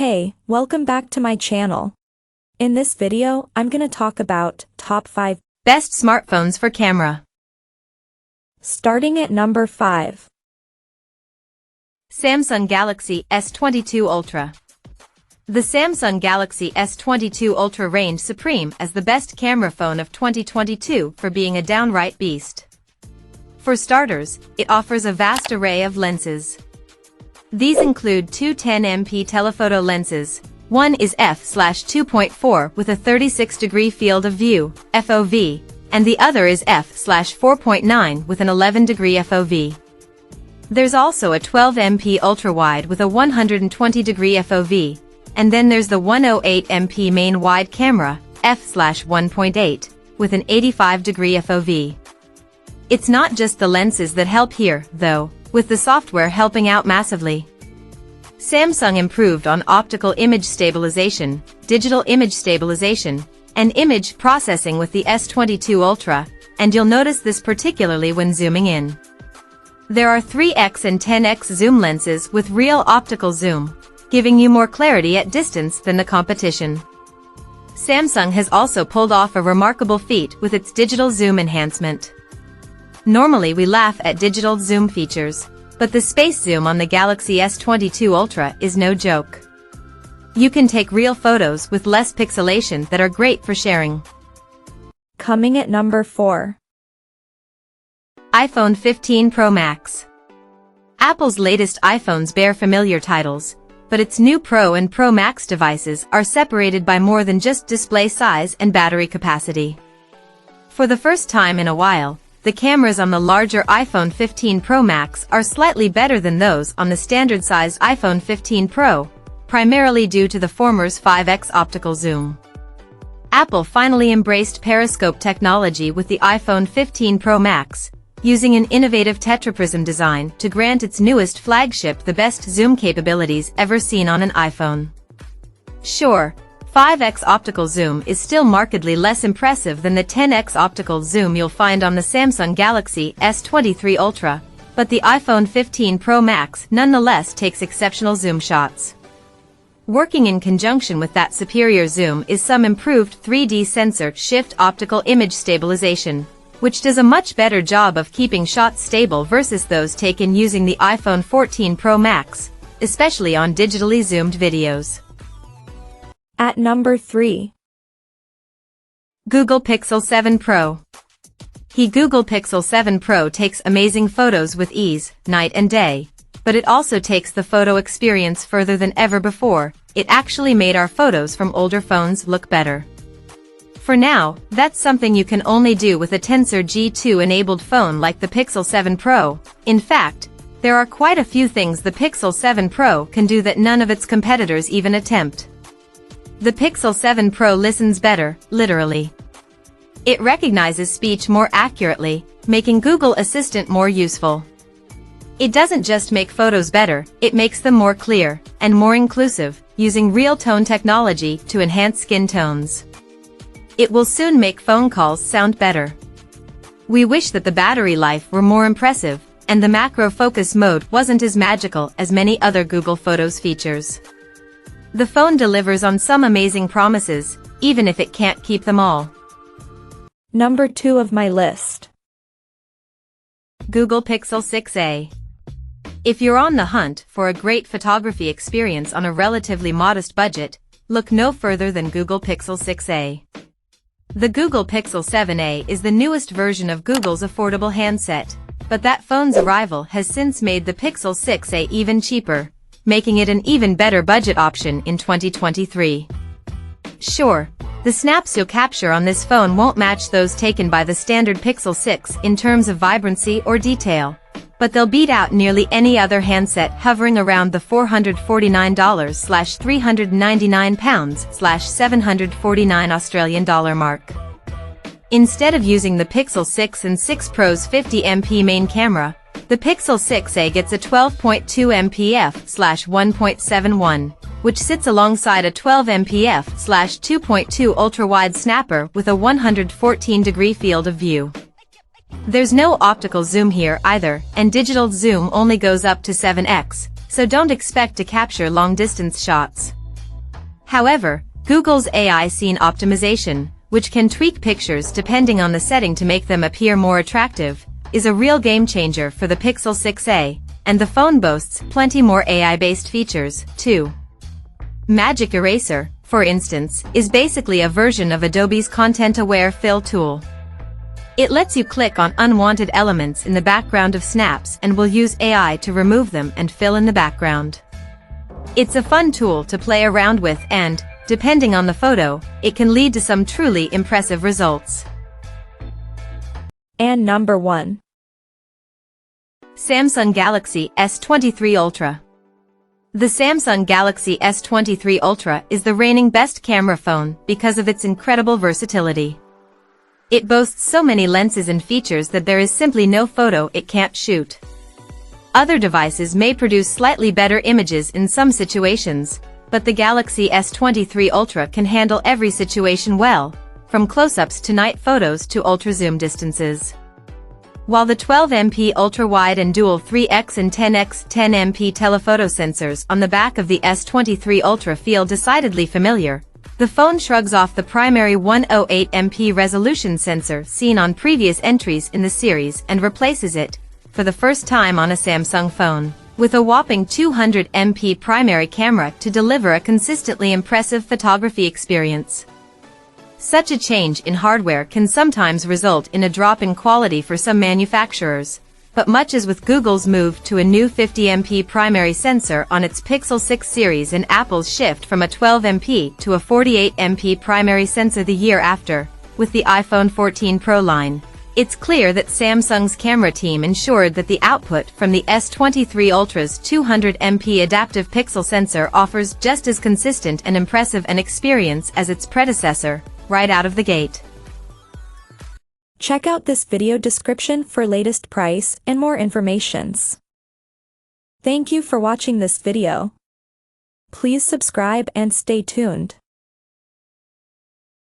Hey, welcome back to my channel. In this video, I'm gonna talk about top 5 best smartphones for camera. Starting at number 5. Samsung Galaxy S22 Ultra. The Samsung Galaxy S22 Ultra reigned supreme as the best camera phone of 2022 for being a downright beast. For starters, it offers a vast array of lenses. These include two 10MP telephoto lenses. One is f/2.4 with a 36-degree field of view, FOV, and the other is f/4.9 with an 11-degree FOV. There's also a 12MP ultra-wide with a 120-degree FOV, and then there's the 108MP main wide camera, f/1.8, with an 85-degree FOV. It's not just the lenses that help here, though, with the software helping out massively. Samsung improved on optical image stabilization, digital image stabilization, and image processing with the S22 Ultra, and you'll notice this particularly when zooming in. There are 3x and 10x zoom lenses with real optical zoom, giving you more clarity at distance than the competition. Samsung has also pulled off a remarkable feat with its digital zoom enhancement. Normally we laugh at digital zoom features, but the space zoom on the Galaxy S22 Ultra is no joke. You can take real photos with less pixelation that are great for sharing. Coming at number 4. iPhone 15 Pro Max. Apple's latest iPhones bear familiar titles, but its new Pro and Pro Max devices are separated by more than just display size and battery capacity. For the first time in a while, the cameras on the larger iPhone 15 Pro Max are slightly better than those on the standard-sized iPhone 15 Pro, primarily due to the former's 5x optical zoom. Apple finally embraced periscope technology with the iPhone 15 Pro Max, using an innovative tetraprism design to grant its newest flagship the best zoom capabilities ever seen on an iPhone. Sure, 5x optical zoom is still markedly less impressive than the 10x optical zoom you'll find on the Samsung Galaxy S23 Ultra, but the iPhone 15 Pro Max nonetheless takes exceptional zoom shots. Working in conjunction with that superior zoom is some improved 3D sensor shift optical image stabilization, which does a much better job of keeping shots stable versus those taken using the iPhone 14 Pro Max, especially on digitally zoomed videos. At number 3. Google Pixel 7 Pro. The Google Pixel 7 Pro takes amazing photos with ease, night and day, but it also takes the photo experience further than ever before. It actually made our photos from older phones look better. For now, that's something you can only do with a Tensor G2-enabled phone like the Pixel 7 Pro. In fact, there are quite a few things the Pixel 7 Pro can do that none of its competitors even attempt. The Pixel 7 Pro listens better, literally. It recognizes speech more accurately, making Google Assistant more useful. It doesn't just make photos better, it makes them more clear and more inclusive, using real tone technology to enhance skin tones. It will soon make phone calls sound better. We wish that the battery life were more impressive, and the macro focus mode wasn't as magical as many other Google Photos features. The phone delivers on some amazing promises, even if it can't keep them all. Number 2 of my list. Google Pixel 6a. If you're on the hunt for a great photography experience on a relatively modest budget, look no further than Google Pixel 6a. The Google Pixel 7a is the newest version of Google's affordable handset, but that phone's arrival has since made the Pixel 6a even cheaper, making it an even better budget option in 2023. Sure, the snaps you'll capture on this phone won't match those taken by the standard Pixel 6 in terms of vibrancy or detail, but they'll beat out nearly any other handset hovering around the $449/£399/749 Australian dollar mark. Instead of using the Pixel 6 and 6 Pro's 50MP main camera, the Pixel 6a gets a 12.2MP f/1.71, which sits alongside a 12MP f/2.2 ultra-wide snapper with a 114-degree field of view. There's no optical zoom here either, and digital zoom only goes up to 7x, so don't expect to capture long-distance shots. However, Google's AI scene optimization, which can tweak pictures depending on the setting to make them appear more attractive, is a real game changer for the Pixel 6a, and the phone boasts plenty more AI-based features, too. Magic Eraser, for instance, is basically a version of Adobe's Content-Aware Fill tool. It lets you click on unwanted elements in the background of snaps and will use AI to remove them and fill in the background. It's a fun tool to play around with and, depending on the photo, it can lead to some truly impressive results. And number 1. Samsung Galaxy S23 Ultra. The Samsung Galaxy S23 Ultra is the reigning best camera phone because of its incredible versatility. It boasts so many lenses and features that there is simply no photo it can't shoot. Other devices may produce slightly better images in some situations, but the Galaxy S23 Ultra can handle every situation well, from close-ups to night photos to ultra-zoom distances. While the 12MP ultra-wide and dual 3x and 10x 10MP telephoto sensors on the back of the S23 Ultra feel decidedly familiar, the phone shrugs off the primary 108MP resolution sensor seen on previous entries in the series and replaces it, for the first time on a Samsung phone, with a whopping 200MP primary camera to deliver a consistently impressive photography experience. Such a change in hardware can sometimes result in a drop in quality for some manufacturers, but much as with Google's move to a new 50MP primary sensor on its Pixel 6 series and Apple's shift from a 12MP to a 48MP primary sensor the year after, with the iPhone 14 Pro line, it's clear that Samsung's camera team ensured that the output from the S23 Ultra's 200MP adaptive pixel sensor offers just as consistent and impressive an experience as its predecessor, right out of the gate. Check out this video description for latest price and more informations. Thank you for watching this video. Please subscribe and stay tuned.